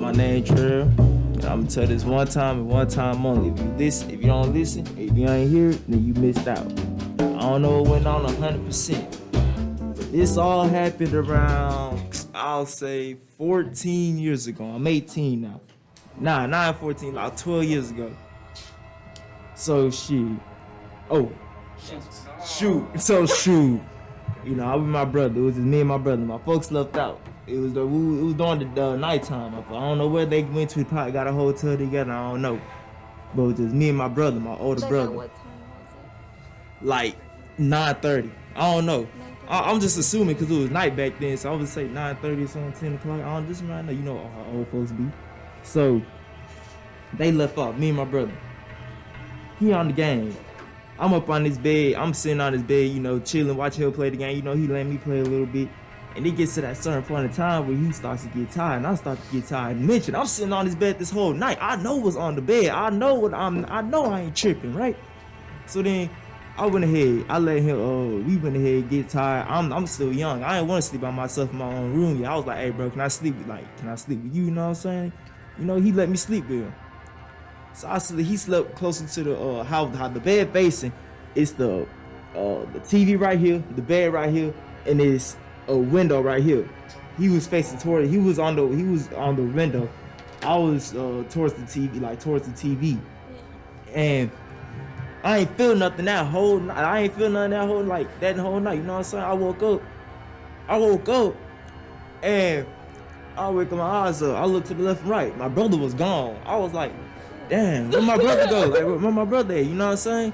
My name Trill. I'm gonna tell this one time and one time only. If you don't listen, if you ain't hear it, then you missed out. I don't know what went on 100%. But this all happened around, I'll say 14 years ago. I'm 18 now. Not 14, like 12 years ago. So shit. Oh. Shoot. You know, I was with my brother. It was just me and my brother. My folks left out. It was during the nighttime. I don't know where they went to. Probably got a hotel together. I don't know. But it was just me and my brother, my older brother. What time was it? Like 9:30. I don't know. I'm just assuming because it was night back then. So I would say 9:30 or something, 10 o'clock. I don't just right now. You know how old folks be. So they left off. Me and my brother. He on the game. I'm up on his bed. I'm sitting on his bed, you know, chilling, watching him play the game. You know, he let me play a little bit. And it gets to that certain point in time where he starts to get tired, and I start to get tired. Mention, I'm sitting on his bed this whole night. I know what's on the bed. I know I ain't tripping, right? So then I went ahead. I let him. We went ahead, get tired. I'm still young. I didn't want to sleep by myself in my own room yet. I was like, hey, bro, can I sleep with you? You know what I'm saying? You know, he let me sleep with him. So he slept closer to the how the bed facing. It's the TV right here, the bed right here, and it's a window right here. He was facing toward it. He was on the window. I was towards the TV, and I ain't feel nothing that whole night. I ain't feel nothing that whole night. You know what I'm saying? I woke up, and I wake up my eyes up. I look to the left and right. My brother was gone. I was like, damn, where my brother go? Like, where my brother at? You know what I'm saying?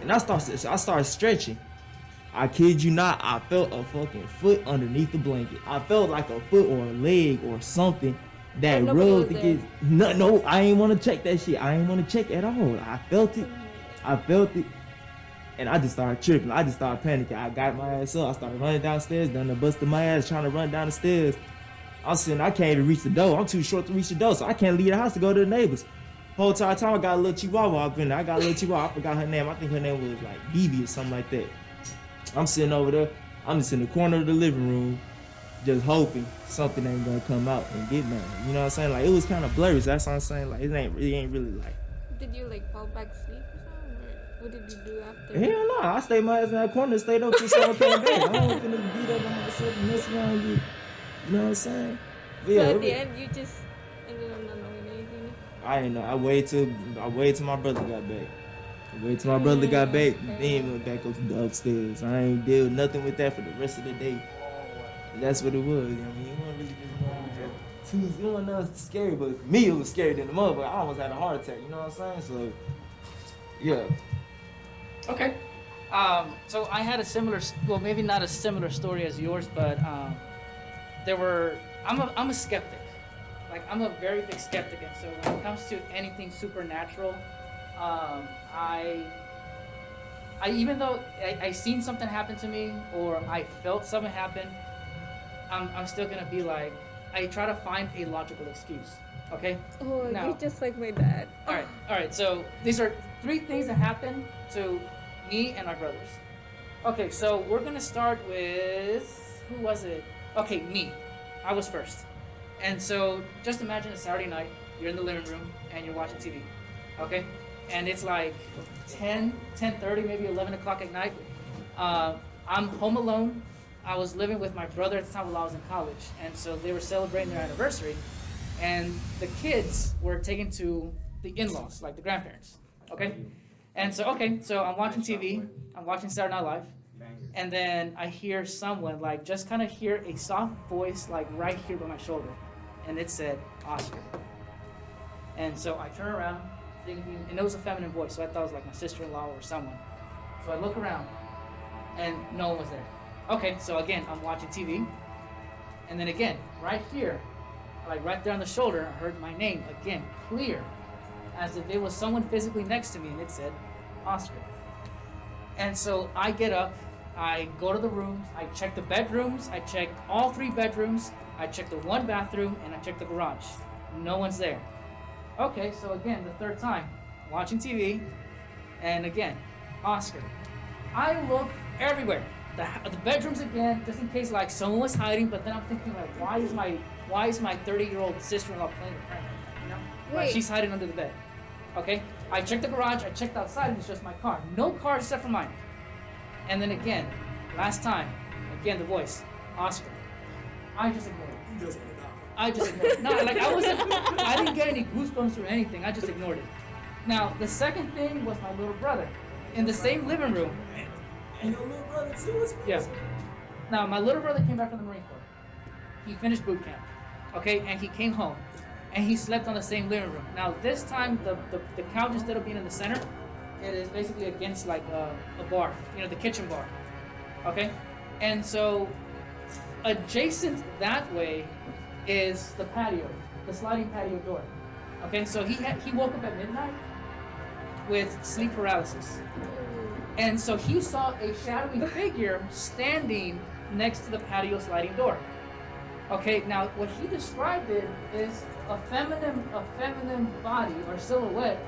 And I started stretching. I kid you not, I felt a fucking foot underneath the blanket. I felt like a foot or a leg or something that rubbed against. No, I ain't want to check that shit. I ain't want to check at all. I felt it, and I just started tripping. I just started panicking. I got my ass up. I started running downstairs, done the busted my ass, trying to run down the stairs. I was sitting, I can't even reach the door. I'm too short to reach the door, so I can't leave the house to go to the neighbors. Whole time I got a little chihuahua up in there. I I forgot her name. I think her name was like Evie or something like that. I'm sitting over there. I'm just in the corner of the living room, just hoping something ain't gonna come out and get me. You know what I'm saying? Like, it was kind of blurry. So that's what I'm saying. Like, it ain't really like. Did you like fall back asleep or something? Or what did you do after? Hell no. I stayed my ass in that corner, stayed up till someone came back. I don't finna beat up on myself and mess around you. You know what I'm saying? But yeah, so at the end, you just ended up not knowing anything. I ain't know. I waited till my brother got back. Then went back upstairs. I ain't deal with nothing with that for the rest of the day. That's what it was. I mean, it wasn't really just it wasn't nothing scary, but for me it was scary than the motherfucker. I almost had a heart attack. You know what I'm saying? So, yeah. Okay. So I had a similar, well, maybe not a similar story as yours, but I'm a skeptic. Like, I'm a very big skeptic, and so when it comes to anything supernatural, I even though I seen something happen to me or I felt something happen, I'm still gonna be like, I try to find a logical excuse. Okay? Oh, now, you're just like my dad. All right. So these are 3 things that happened to me and my brothers. Okay, so we're gonna start with, who was it? Okay, me. I was first. And so just imagine a Saturday night, you're in the living room and you're watching TV. Okay? And it's like 10:30, maybe 11 o'clock at night. I'm home alone. I was living with my brother at the time while I was in college. And so they were celebrating their anniversary. And the kids were taken to the in-laws, like the grandparents. Okay? And so I'm watching TV. I'm watching Saturday Night Live. And then I hear someone, like, just kind of hear a soft voice, like, right here by my shoulder. And it said, Oscar. And so I turn around. And it was a feminine voice, so I thought it was like my sister-in-law or someone. So I look around, and no one was there. Okay, so again, I'm watching TV, and then again, right here, like right there on the shoulder, I heard my name again, clear, as if it was someone physically next to me, and it said, Oscar. And so I get up, I go to the rooms, I check the bedrooms, I check all 3 bedrooms, I check the 1 bathroom, and I check the garage. No one's there. Okay, so again, the 3rd time, watching TV, and again, Oscar. I look everywhere. the bedrooms again, just in case like someone was hiding. But then I'm thinking like, why is my 30-year-old sister-in-law playing the prank like that? You know, like she's hiding under the bed. Okay, I checked the garage, I checked outside, and it's just my car. No car except for mine. And then again, last time, again the voice, Oscar. I just ignored it. You just want to die. I just ignored it. No, like I didn't get any goosebumps or anything. I just ignored it. Now, the second thing was my little brother. In the same living room. And your little brother too is Yeah. Now, my little brother came back from the Marine Corps. He finished boot camp. Okay, and he came home. And he slept on the same living room. Now, this time, the couch, instead of being in the center, it is basically against like a bar. You know, the kitchen bar. Okay? And so, adjacent that way is the patio, the sliding patio door. Okay, so he woke up at midnight with sleep paralysis. And so he saw a shadowy figure standing next to the patio sliding door. Okay, now what he described it is a feminine body or silhouette,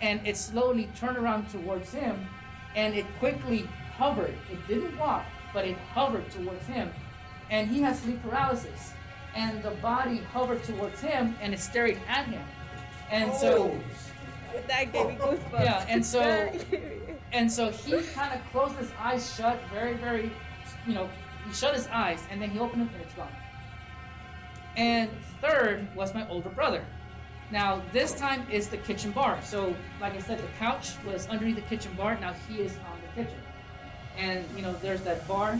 and it slowly turned around towards him, and it quickly hovered. It didn't walk, but it hovered towards him, and he has sleep paralysis. And the body hovered towards him, and it's staring at him. And so, That gave me goosebumps. yeah, and so he kind of closed his eyes shut, very, very, he shut his eyes, and then he opened them, and it's gone. And third was my older brother. Now, this time is the kitchen bar. So, like I said, the couch was underneath the kitchen bar. Now he is on the kitchen. And, there's that bar,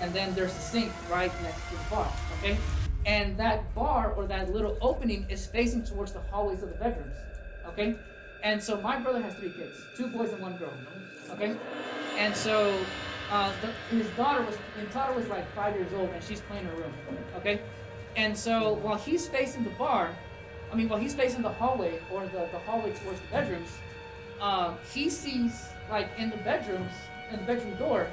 and then there's the sink right next to the bar, okay? And that bar, or that little opening, is facing towards the hallways of the bedrooms, okay? And so my brother has 3 kids, 2 boys and 1 girl, okay? And so his daughter was like 5 years old, and she's playing in her room, okay? And so while he's facing the hallway, or the hallway towards the bedrooms, he sees, like, in the bedroom door,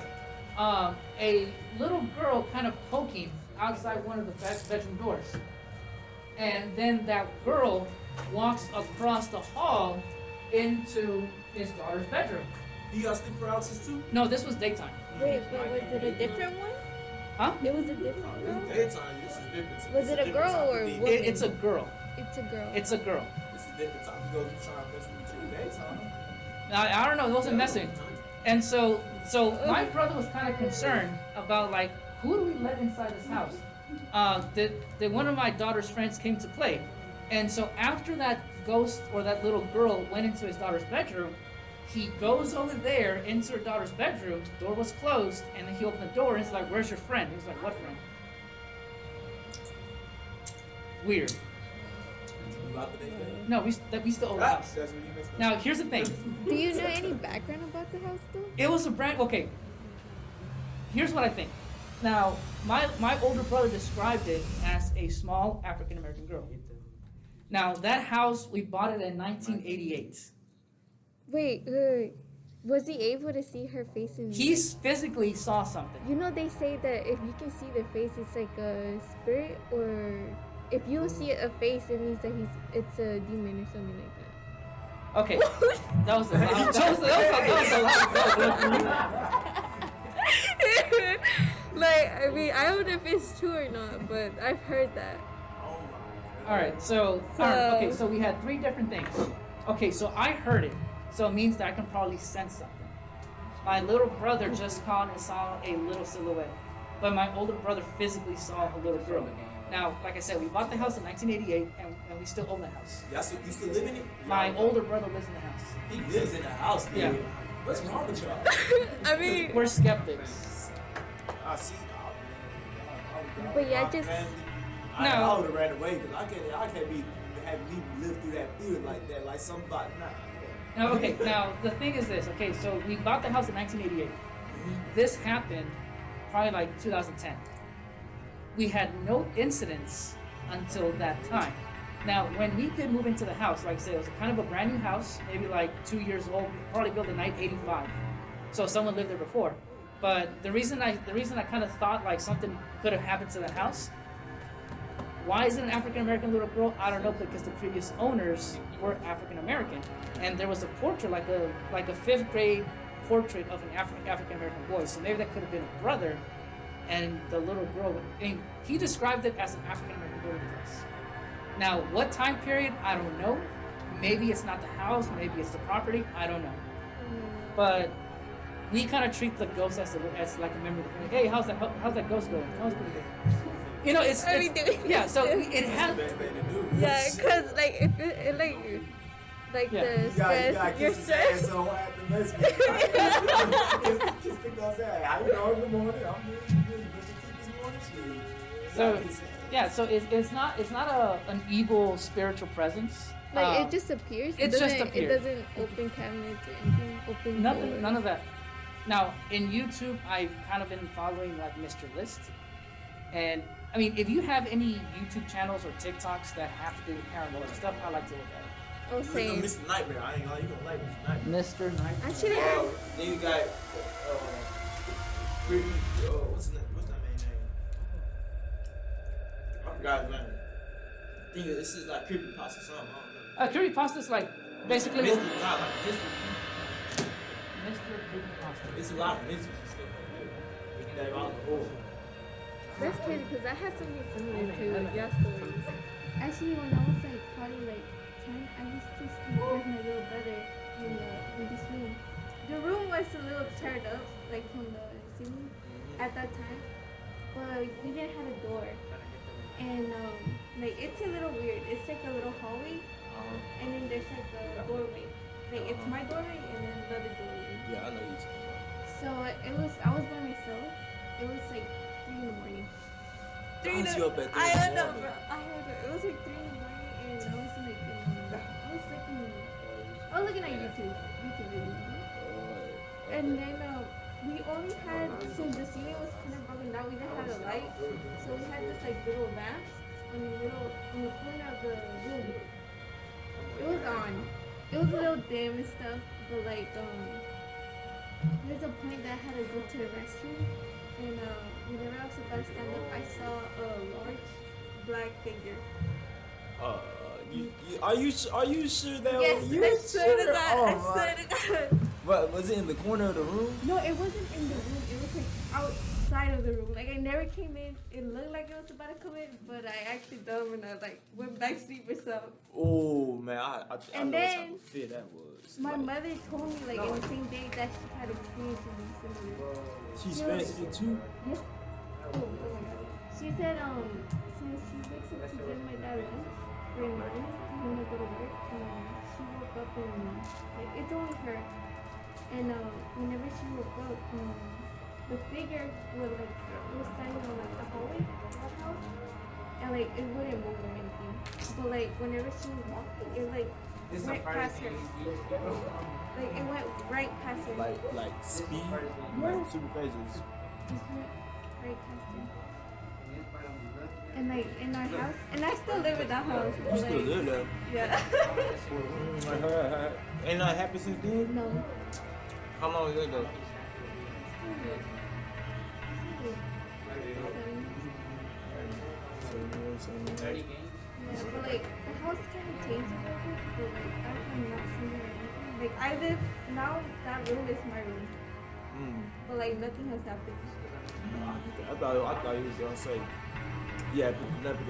a little girl kind of poking outside one of the bedroom doors. And then that girl walks across the hall into his daughter's bedroom. You got sleep paralysis too? No, this was daytime. Wait, but was it a different one? Huh? It was a different girl? Daytime, this is different. Was it a girl or a woman? It's a girl. It's a girl. It's a girl. This is different time. You go trying to mess with you daytime. I don't know, it wasn't messing. And so my brother was kind of concerned about, like, who do we let inside this house? That one of my daughter's friends came to play. And so after that ghost, or that little girl, went into his daughter's bedroom, he goes over there into her daughter's bedroom, the door was closed, and then he opened the door and he's like, "Where's your friend?" He was like, "What friend?" Weird. You out the next day? No, we still own the house. That's what you missed. Now, here's the thing. Do you know any background about the house though? It was okay. Here's what I think. Now, my older brother described it as a small African American girl. Now, that house, we bought it in 1988. Wait. Was he able to see her face in He physically saw something. You know, they say that if you can see their face, it's like a spirit, or if you see a face, it means that it's a demon or something like that. Okay, that was a lot. That was a lot. Like, I mean, I don't know if it's true or not, but I've heard that. Oh my God. All right, so we had 3 different things. Okay, so I heard it, so it means that I can probably sense something. My little brother just called and saw a little silhouette, but my older brother physically saw a little girl. Now, like I said, we bought the house in 1988, and we still own the house. You still live in it? My older brother lives in the house. He lives in the house, dude. Yeah. What's wrong with y'all? I mean, We're skeptics. I see. But yeah, just- No. I would have ran away because I can't be having me live through that fear like that, like somebody. Now, okay, now the thing is this. Okay, so we bought the house in 1988. This happened probably like 2010. We had no incidents until that time. Now, when we did move into the house, like I said, it was kind of a brand new house, maybe like 2 years old, probably built in 1985. So someone lived there before. But the reason I kind of thought like something could have happened to that house. Why is it an African American little girl? I don't know, because the previous owners were African American, and there was a portrait, like a 5th grade portrait of an African American boy. So maybe that could have been a brother, and the little girl. And he described it as an African American girl with a dress. Now, what time period? I don't know. Maybe it's not the house. Maybe it's the property. I don't know. But we kind of treat the ghost as like a member of the family. Hey, how's that ghost going? Oh, it's pretty good. You know, it's yeah. So it has. Best thing to do. Yeah, cause like if it like Yeah. the You stress, gotta your kiss his ass stress. so hard to mess with you. Kiss the guy's ass. How you know in the morning? I'm really brush your teeth this morning. Shit. So Kiss his ass. yeah. So it's not an evil spiritual presence. Like it just appears. it just doesn't- appears. It doesn't open cabinets or anything. Open Nothing, doors. none of that. Now, in YouTube, I've kind of been following like Mr. List, and I mean, if you have any YouTube channels or TikToks that have to do with paranormal stuff, I like to look at Oh, You know same. Mr. Nightmare. I ain't gonna. You gonna like Mr. Nightmare. it. Mr. Night. Actually, Then you got creepy. What's that man's name? I forgot his name. I think this is like creepy pasta something. I don't know. Creepypasta is like basically Mystery, not like mystery. Mr. Creepypasta. It's a lot of mysteries and stuff like that. That all the horror. that's crazy because I had something similar to your stories. Actually, when I was like probably like 10, I used to sleep with my little brother in this room. The room was a little turned up, like from the ceiling at that time, but we didn't have a door. And like it's a little weird. It's like a little hallway, and then there's like a doorway. Like it's my doorway and then another doorway. Yeah, I know you. So I was by myself. It was like 3 in the morning. Why was you up at 3 I in the don't know, morning? bro. I don't know. It was like 3 in the morning, and I was like, I was looking at YouTube videos. And then we only had, since the ceiling was kind of broken down, we didn't have a light, so we had this like little lamp in the corner of the room. It was on. It was a little dim and stuff, but like there's a point that I had to go to the restroom, and whenever I was about to stand up, I saw a large black figure. Are you sure that Yes, was you? I swear to sure? God, Oh, I my- swear to God. But was it in the corner of the room? No, it wasn't in the room. It was like outside of the room. Like I never came in. It looked like it was about to come in, but I actually dumb and I like went back to sleep or something. Oh man, I And know what then type of fear that was. My Like, mother told me like in the same day that she had experienced something similar. she experienced it too. Yeah. Oh my God. She said since she wakes up to give my dad lunch for in the morning when I go to work, she woke up and like it's only her. And whenever she woke up, the figure was like it was standing on like the hallway of our house, and like it wouldn't move or anything. But like whenever she was walking, it like went past her. Like it went right past her. Like speed, Yeah. like super crazy. Just went right past her. And like in our house, and I still live in that house. You but, still like, live there? Yeah. Like her. Ain't nothing happened since then? No. How long is that ago? Yeah, but like the house kind of changed a little bit, but like I have not seen it or anything. Like I live now, that room is my room, but like nothing has happened. I thought you was gonna say, yeah, it was a lamp in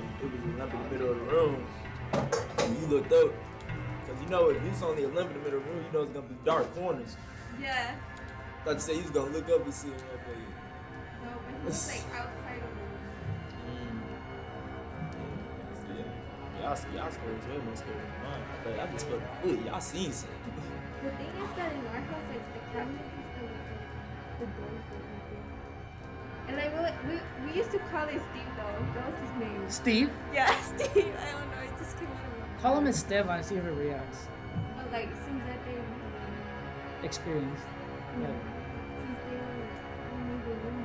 the middle of the room. And you looked up, cause you know if it's only a lamp in the middle of the room, you know it's gonna be dark corners. Yeah. Thought you say you was gonna look up and see it right there. No, but he was like outside of the room. Y'all supposed to be scared. But I just felt the foot. Y'all seen something. The thing is that in our house, like the cabinets and stuff, like the doors were open. And like we used to call it Steve though. That was his name. Steve, Yeah, Steve. I don't know. It just came out of my mouth. call him Esteban and see if it reacts. But like since that day, we Experienced. Yeah. since they were in the room,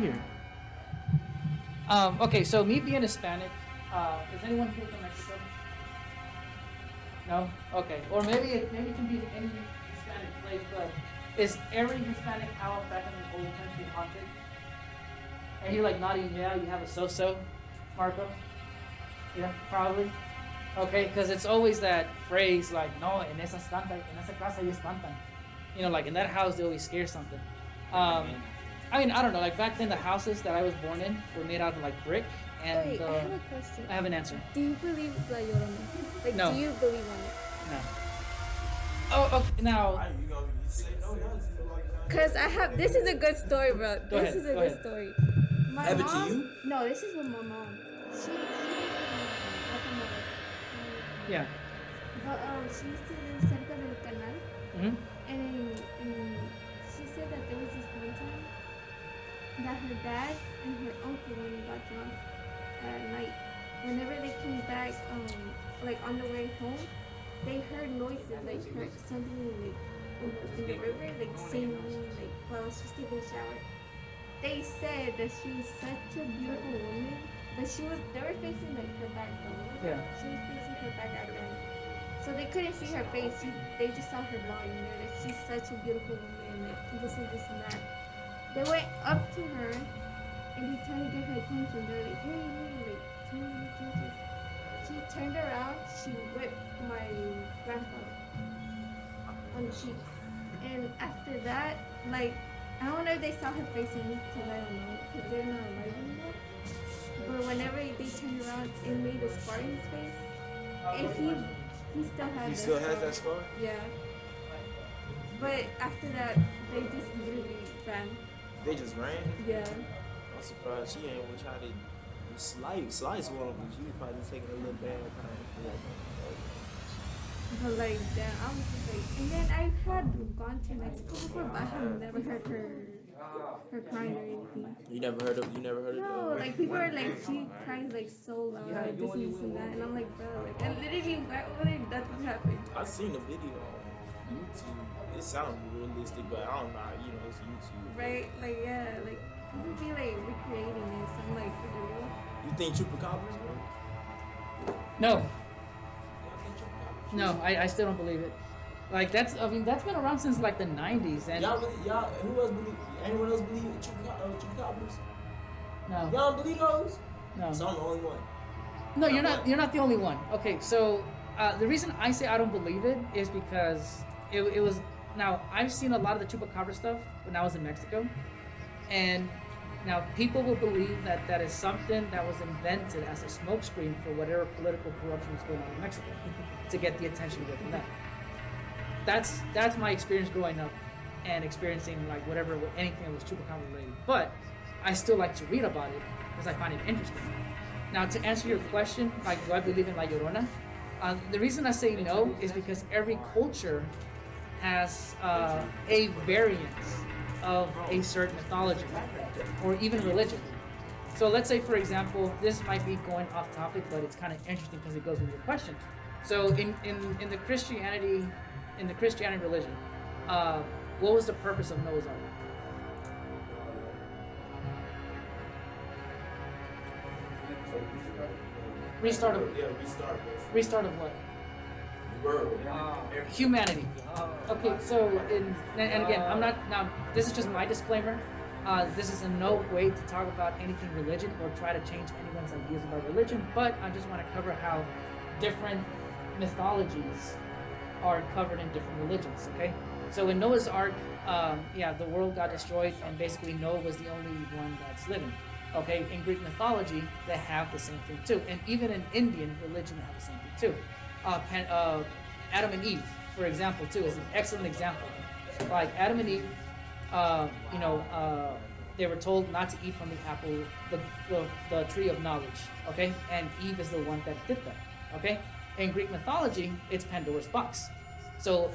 Weird. Okay, so me being Hispanic, is anyone here from Mexico? No? Okay. Or maybe it can be any Hispanic place, but is every Hispanic house back in the old country haunted? And you're like nodding, yeah, you have a so-so, Marco? Yeah, probably? Okay, because it's always that phrase like, no, en esa casa ellos espantan. You know, like in that house they always scare something. I mean, I don't know. Like back then, the houses that I was born in were made out of like brick, and Wait, I have a question. I have an answer. Do you believe La Llorona? Like, No. do you believe on it? No. Oh, okay. Now, You gonna say no? Cause I have. This is a good story, bro. Go This ahead, is a go good ahead. story. My Happened to mom. you? No, this is with my mom. She yeah. But she used to live cerca del canal, Hmm. and she said that there was this one time that her dad and her uncle, when they got drunk at night, whenever they came back, like on the way home, they heard noises, like heard something like in the river, like singing, like while she was taking a shower. They said that she was such a beautiful woman, but they were facing like her back though. Yeah. She was facing her back at them. So they couldn't see her face. They just saw her body, you know, that she's such a beautiful woman, like this and that. They went up to her and they tried to get her attention. They were like, hey, like, turn your attention. She turned around, she whipped my grandpa on the cheek. And after that, like, I don't know if they saw her face or not, because I don't know, because they're not alive anymore. But whenever they turned around, it made a scar in his face. And he still has He that still has scar. that scar? Yeah. But after that, they just literally ran. They just ran? Yeah. I'm surprised she ain't even trying to slice one of them. She was probably just taking a little bad time. But like that, I was just like, and then I had gone to Mexico before, but I have never heard her crying or anything. You never heard of No, like people are like, she cries like so loud, this and that, and I'm like, bro, like I literally went over there, nothing happened. I seen the video on YouTube. It sounds realistic, but I don't know how, it's YouTube. Right? Like yeah, like people be like recreating this. I'm like, for the real? You think chupacabras work? No. No, I still don't believe it. Like that's been around since like the 90s, and Y'all who else believe? Anyone else believe in chupacabras? no, Y'all don't believe those? no, So I'm the only one. no. You're not the only one. Okay, so the reason I say I don't believe it is because it was. Now I've seen a lot of the chupacabra stuff when I was in Mexico, and now people will believe that that is something that was invented as a smokescreen for whatever political corruption is going on in Mexico to get the attention away from that. That's my experience growing up and experiencing like anything that was chupacabra related. But I still like to read about it because I find it interesting. Now to answer your question, like do I believe in La Llorona? The reason I say no is because every culture has a variance of a certain mythology or even religion. So let's say, for example, this might be going off topic, but it's kind of interesting because it goes with your question. So in the Christianity religion, what was the purpose of Noah's Ark? Restart of what? Humanity. Okay, so and again, I'm not now. This is just my disclaimer. This is in no way to talk about anything religion or try to change anyone's ideas about religion. But I just want to cover how different mythologies are covered in different religions. Okay, so in Noah's Ark, the world got destroyed, and basically Noah was the only one that's living. Okay, in Greek mythology, they have the same thing too, and even in Indian religion, they have the same thing too. Adam and Eve, for example, too, is an excellent example. Like Adam and Eve, they were told not to eat from the apple, the tree of knowledge. Okay, and Eve is the one that did that. Okay, in Greek mythology, it's Pandora's box. So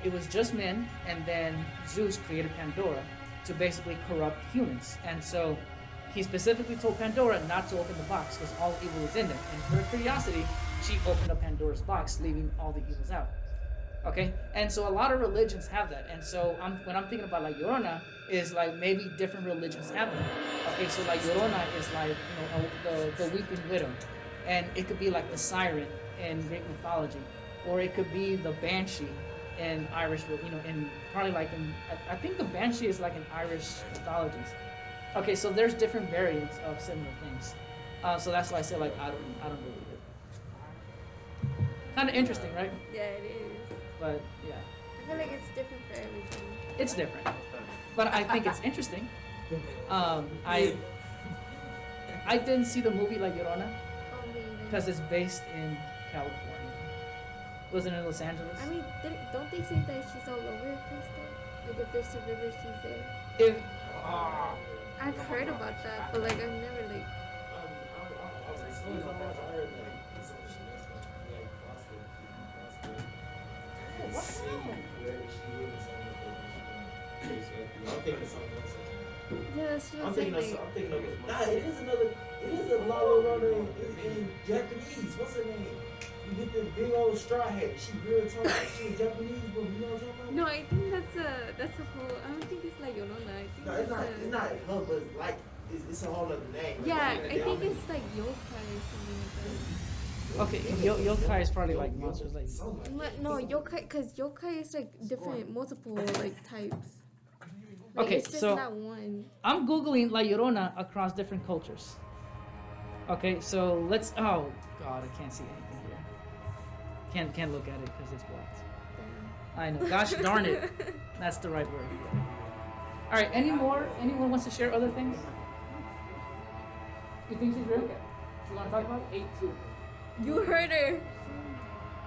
it was just men, and then Zeus created Pandora to basically corrupt humans, and so he specifically told Pandora not to open the box because all evil is in there. And for curiosity, she opened up Pandora's box, leaving all the evils out. Okay, and so a lot of religions have that. And so when I'm thinking about La Llorona, is like maybe different religions have them. Okay, so La Llorona is like the weeping widow, and it could be like the siren in Greek mythology, or it could be the banshee in Irish. I think the banshee is like in Irish mythologies. Okay, so there's different variants of similar things. So that's why I say like I don't believe it. Kind of interesting, right? Yeah, it is. But yeah, I feel like it's different for everything. it's different. But I think it's interesting. I didn't see the movie La Llorona Oh, me either. because it's based in California. Wasn't it Los Angeles? I mean, don't they say that she's all over the place though? Like if there's a river, she's there. If I've heard about that, but like I've never like. Yeah, she was saying like. Nah, it is another. It is a La Llorona in Japanese. What's her name? You get the big old straw hat. She real tall. She in Japanese, but you know what I'm talking about? No, I think that's a whole. I don't think it's like Llorona. I think No, it's not. It's not her, but it's like it's a whole other name. Like, Yeah, like, I think it's like yokai or something like okay, yokai is probably like monsters, like that. No, yokai, cause yokai is like different, multiple like types. Like, Okay, it's just so- not one. I'm googling La Llorona across different cultures. Okay, so let's. Oh God, I can't see anything here. Can't look at it because it's blocked. Damn. I know. Gosh darn it. That's the right word. All right. Any more? Anyone wants to share other things? You think she's real? You want to talk about it? 8-2. You heard her.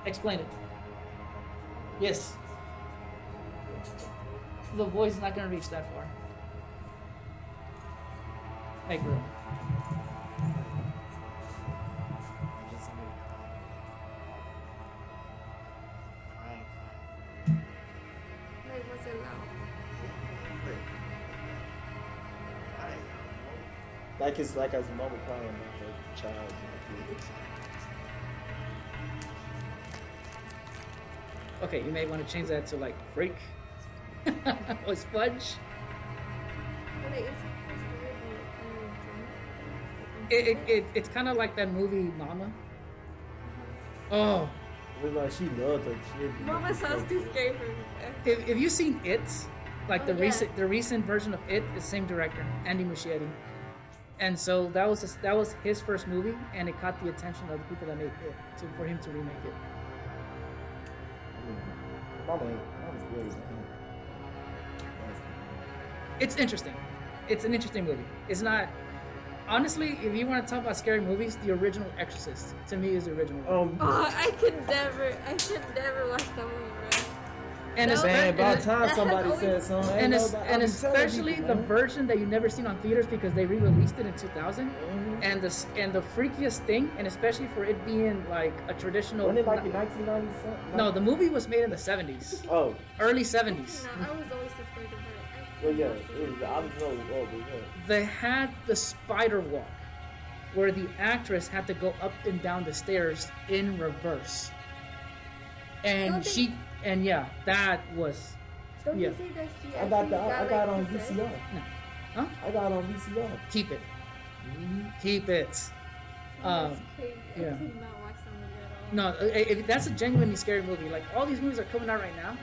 Explain it. Yes. The voice is not gonna reach that far. Hey, girl. Like, what's it loud? Like it's like as a mama crying like her child. Okay, you may want to change that to like freak or sponge. But, like, it's It's kind of like that movie Mama. Oh, It was like she loved her kid. Mama sounds too scary for me. if you've seen It, like Oh, the yeah. recent version of It is the same director, Andy Muschietti, and so that was his first movie, and it caught the attention of the people that made It for him to remake it. Mama's good. It's interesting. It's an interesting movie. It's not. Honestly, if you want to talk about scary movies, the original Exorcist to me is the original. Oh, I could never watch that movie, bro. And No, Man, about espe- time somebody always- said something. Ain't and, no es- about- I and be telling especially people, the man. version that you never seen on theaters because they re-released it in 2000. Mhm. And the freakiest thing, and especially for it being like a traditional. Wasn't it like in 1990 something? No, the movie was made in the 70s, Oh, early 70s. No, I was always afraid of her. well, yeah. It was. I don't know. Oh, but yeah. They had the spider walk, where the actress had to go up and down the stairs in reverse. And Don't they- that was. Don't Yeah. you say that she I got actually I got like, on possessed? VCR. Huh? I got on VCR. Keep it. Mm-hmm. Keep it. That's Um, crazy. yeah. I could not watch that movie at all. No, if that's a genuinely scary movie. Like all these movies are coming out right now.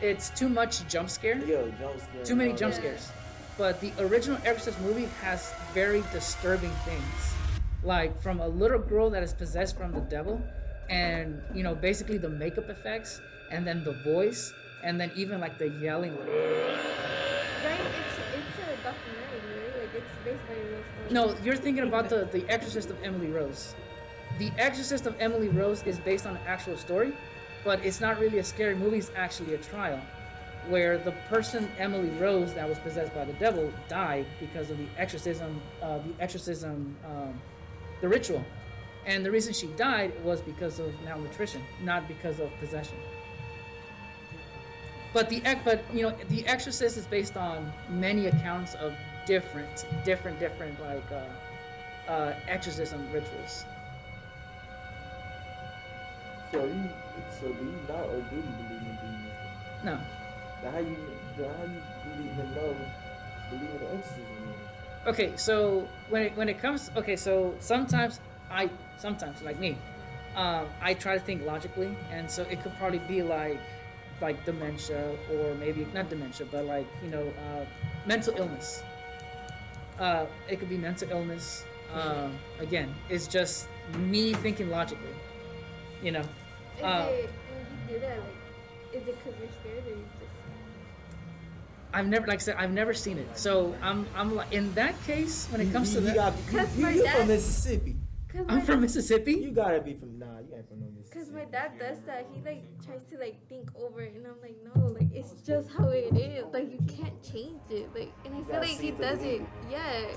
It's too much jump scare. Yeah, jump scare. Too many Oh, jump Yeah. scares. But the original Exorcist movie has very disturbing things. Like from a little girl that is possessed from the devil, and basically the makeup effects, and then the voice, and then even like the yelling. Right? It's a documentary, right? Like it's based by a real story. No, you're thinking about the Exorcist of Emily Rose. The Exorcist of Emily Rose is based on an actual story, but it's not really a scary movie. It's actually a trial, where the person Emily Rose that was possessed by the devil died because of the exorcism, the ritual, and the reason she died was because of malnutrition, not because of possession. But the Exorcist is based on many accounts of different like exorcism rituals. So do you not or do you believe in demons? No. Now how you believe in believe in the exorcism? Okay, so when it comes, so sometimes like me, I try to think logically, and so it could probably be like dementia, or maybe not dementia, but mental illness. It could be mental illness. Again, it's just me thinking logically, Is it when you do that, like, is it because you're scared or you just? I've never, like I said, I've never seen it. So I'm like, in that case, when it comes to that, You from Mississippi. I'm from Mississippi. You gotta be from, nah, you ain't from no Mississippi. Cause my dad does that. He like tries to like think over it, and I'm like, no, like it's just how it is. Like you can't change it. Like, and I feel like he does it. Yeah.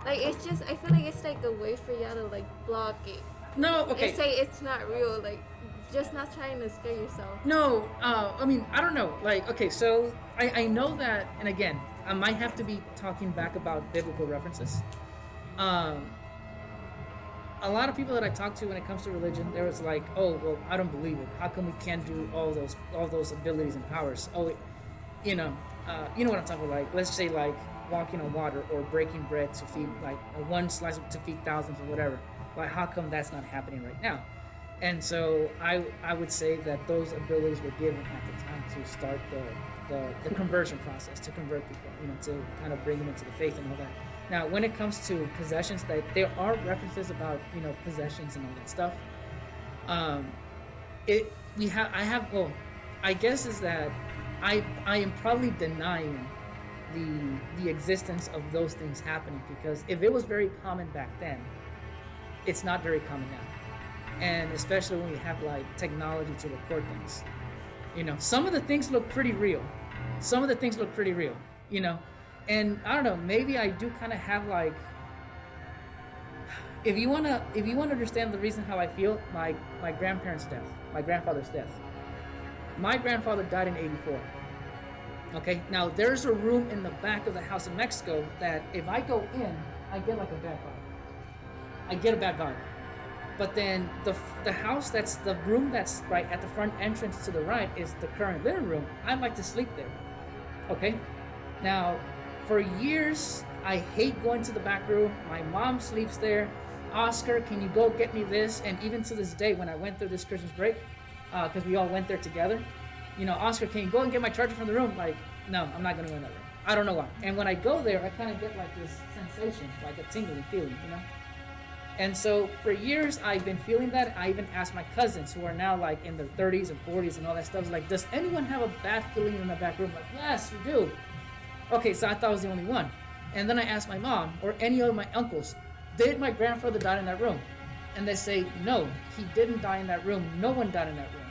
Like it's just, I feel like it's like a way for y'all to like block it. No, okay. And say it's not real. Like, just not trying to scare yourself. No, I mean, I don't know. Like, okay, so I know that, and again, I might have to be talking back about biblical references. A lot of people that I talk to when it comes to religion, there was like, oh, well, I don't believe it. How come we can't do all those abilities and powers? Oh, you know what I'm talking about. Like, let's say like walking on water or breaking bread to feed like one slice to feed thousands or whatever. Like, how come that's not happening right now? And so I would say that those abilities were given at the time to start the conversion process, to convert people, to kind of bring them into the faith and all that. Now, when it comes to possessions, there are references about possessions and all that stuff. I guess is that I am probably denying the existence of those things happening, because if it was very common back then, it's not very common now. And especially when we have like technology to record things, some of the things look pretty real. And I don't know, maybe I do kind of have like, if you wanna understand the reason how I feel, my grandparents' death, my grandfather's death. My grandfather died in '84. Okay, now there's a room in the back of the house in Mexico that if I go in, I get like a bad vibe. I get a bad vibe. But then the house, that's the room that's right at the front entrance to the right, is the current living room. I like to sleep there. Okay, now for years I hate going to the back room. My mom sleeps there. Oscar, can you go get me this? And even to this day, when I went through this Christmas break, because we all went there together, Oscar, can you go and get my charger from the room? Like, no, I'm not gonna go in that room. I don't know why. And when I go there, I kind of get like this sensation, like a tingling feeling, And so for years, I've been feeling that. I even asked my cousins, who are now like in their 30s and 40s and all that stuff, like, does anyone have a bad feeling in the back room? Like, yes, we do. Okay, so I thought I was the only one. And then I asked my mom or any of my uncles, did my grandfather die in that room? And they say, no, he didn't die in that room. No one died in that room.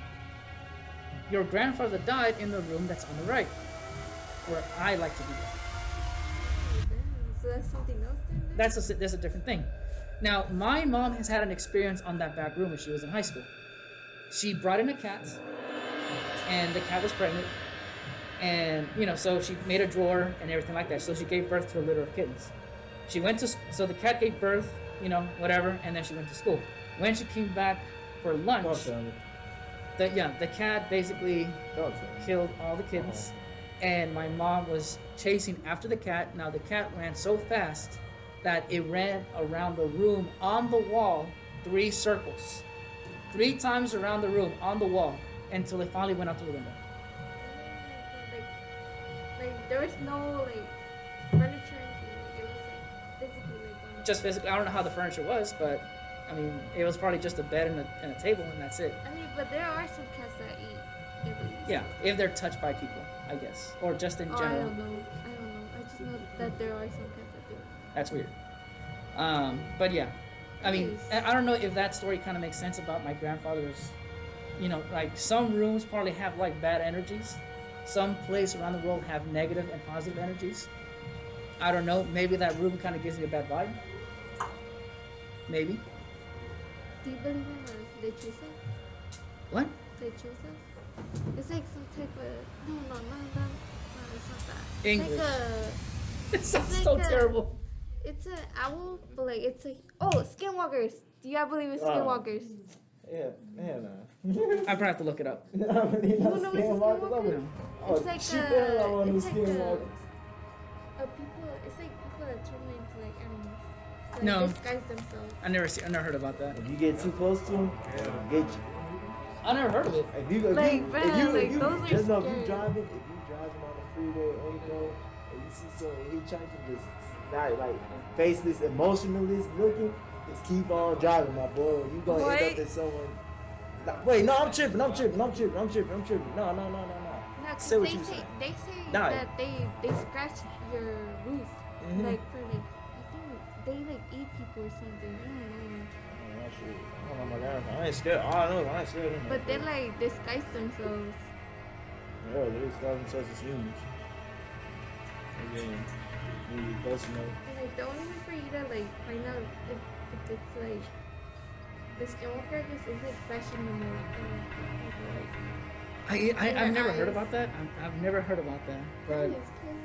Your grandfather died in the room that's on the right, where I like to be. So that's something else then? That's a different thing. Now, my mom has had an experience on that back room when she was in high school. She brought in a cat, and the cat was pregnant. And, so she made a drawer and everything like that. So she gave birth to a litter of kittens. So the cat gave birth, whatever, and then she went to school. When she came back for lunch, the cat basically killed all the kittens. And my mom was chasing after the cat. Now the cat ran so fast that it ran around the room on the wall 3 circles. 3 times around the room on the wall until it finally went out to the window. Like there was no furniture, it was physically just physically. I don't know how the furniture was, but I mean, it was probably just a bed and a table, and that's it. I mean, but there are some cats that eat. Yeah, if they're touched by people, I guess, or just in general. I don't know. I just know that there are some cats that do. That's weird. But yeah, I mean, I don't know if that story kind of makes sense about my grandfather's. Like some rooms probably have like bad energies. Some places around the world have negative and positive energies. I don't know. Maybe that room kind of gives me a bad vibe. Maybe. Do you believe in lechuza? What? Lechuza? It's like some type of... No, it's not that. English. It's like it sounds so terrible. It's an owl, but like it's a... Oh, skinwalkers. Do y'all believe in skinwalkers? Yeah, man. I probably have to look it up. You know what's a skinwalker? It's like it's like people. It's like people that turn into like animals. To, No. disguise themselves. I never heard about that. If you get too close to them, they'll get you. I never heard of it. If you those are just know, if scary. you driving on the freeway or and you see someone hitchhiking, just not like faceless, emotionless looking, just keep on driving, my boy. You gonna end up in someone. Wait, no, I'm tripping. No. No, Say 'cause what they you say saying. they say Nah. that they scratch your roof Mhm. like for like I think they like eat people or something. I don't know. I don't know my God. I ain't scared. All I know is I ain't scared of them. But they like disguise themselves. Yeah, they just got themselves as humans. And then when you close enough. And like the only way for you to like find out if it's like the skinwalker just isn't fresh in the morning. I've never heard eyes. about that. I've never heard about that. But It's crazy.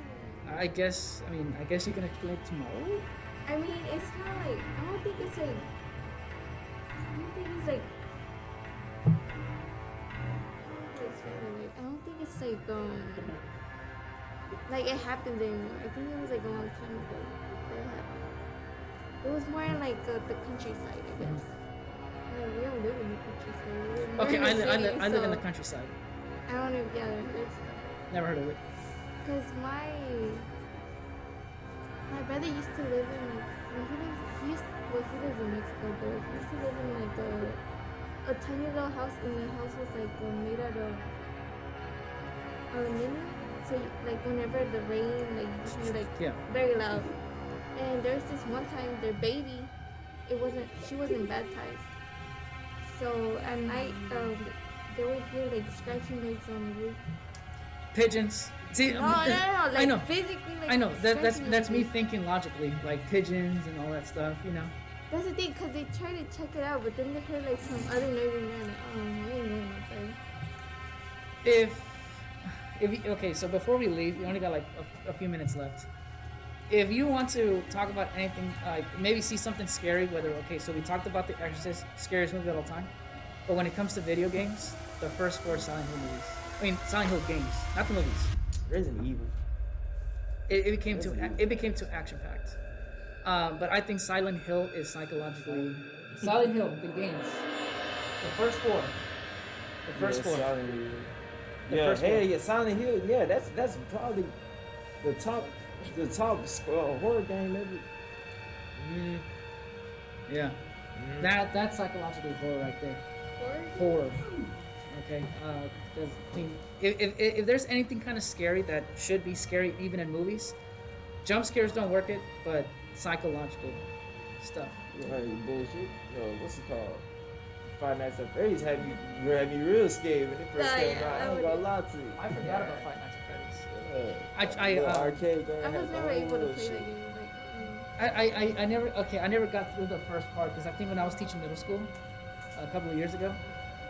I guess you can explain it tomorrow. I mean, it's not like I don't think it's like I don't think it's like it happens anymore. I think it was like a long time ago that it happened. It was more in like the countryside, I guess. Like, we don't live in the countryside. We live more Okay, in the city, I live in so the countryside. I don't know. Yeah, it's Never heard of it. because my brother used to live in like he lives in Mexico, but he used to live in like a tiny little house, and the house was like made out of aluminum. So like whenever the rain like you like Yeah. very loud. And there was this one time their baby, she wasn't baptized. So at night they would hear like scratching noise on the roof. Pigeons. See, No, like I know. physically like I know. That's scratching that's on the me roof. thinking logically, like pigeons and all that stuff. You know. That's the thing, cause they tried to check it out, but then they heard like some other noise and they're like, oh, we ain't going outside. Okay, so before we leave, we only got like a few minutes left. If you want to talk about anything, like maybe see something scary, so we talked about The Exorcist, scariest movie of all time, but when it comes to video games, the first 4 Silent Hill movies. I mean, Silent Hill games, not the movies. Resident Evil. It became too action packed. But I think Silent Hill is psychologically. Silent Hill, the games, the first 4. The first 4. Silent Hill. The Yeah, first hey, one. yeah, Silent Hill. Yeah, that's probably the top horror game ever. Yeah. That's psychological horror right there. Horror? Horror. Okay. 'Cause, I mean, if there's anything kind of scary that should be scary even in movies, jump scares don't work it, but psychological stuff. Hey, bullshit. Yo, what's it called? Five Nights at Freddy's had me real scared when it first Nah, came yeah, out. I I ain't gonna lie to you. I forgot about Five Nights at Freddy's. The arcade game I had was the never whole able to little play shit. that game. Like, I never got through the first part because I think when I was teaching middle school a couple of years ago,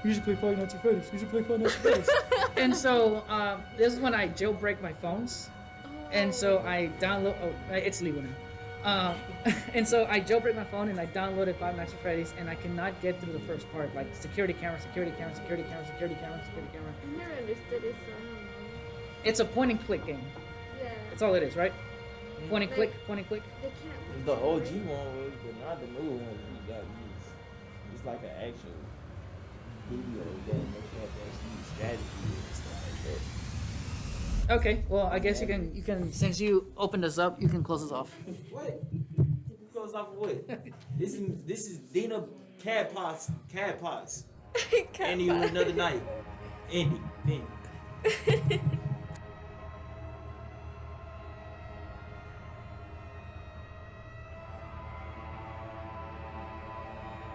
you should play Five Nights at Freddy's. And so this is when I jailbreak my phones, and so I download. Oh, it's legal now. And so I jailbreak my phone and I downloaded Five Nights at Freddy's, and I cannot get through the first part, like security camera. I never understood it, so I don't know. It's a point and click game. Yeah. That's all it is, right? Point and Like- click. They can't. The OG one was, but not the new one. You got used. It's like an actual video game that you have to actually use strategy and stuff like that. Okay, well I guess you can since you opened us up, you can close us off. What? You close off with what? This is Dina Cad Pots. Andy with another night. Andy.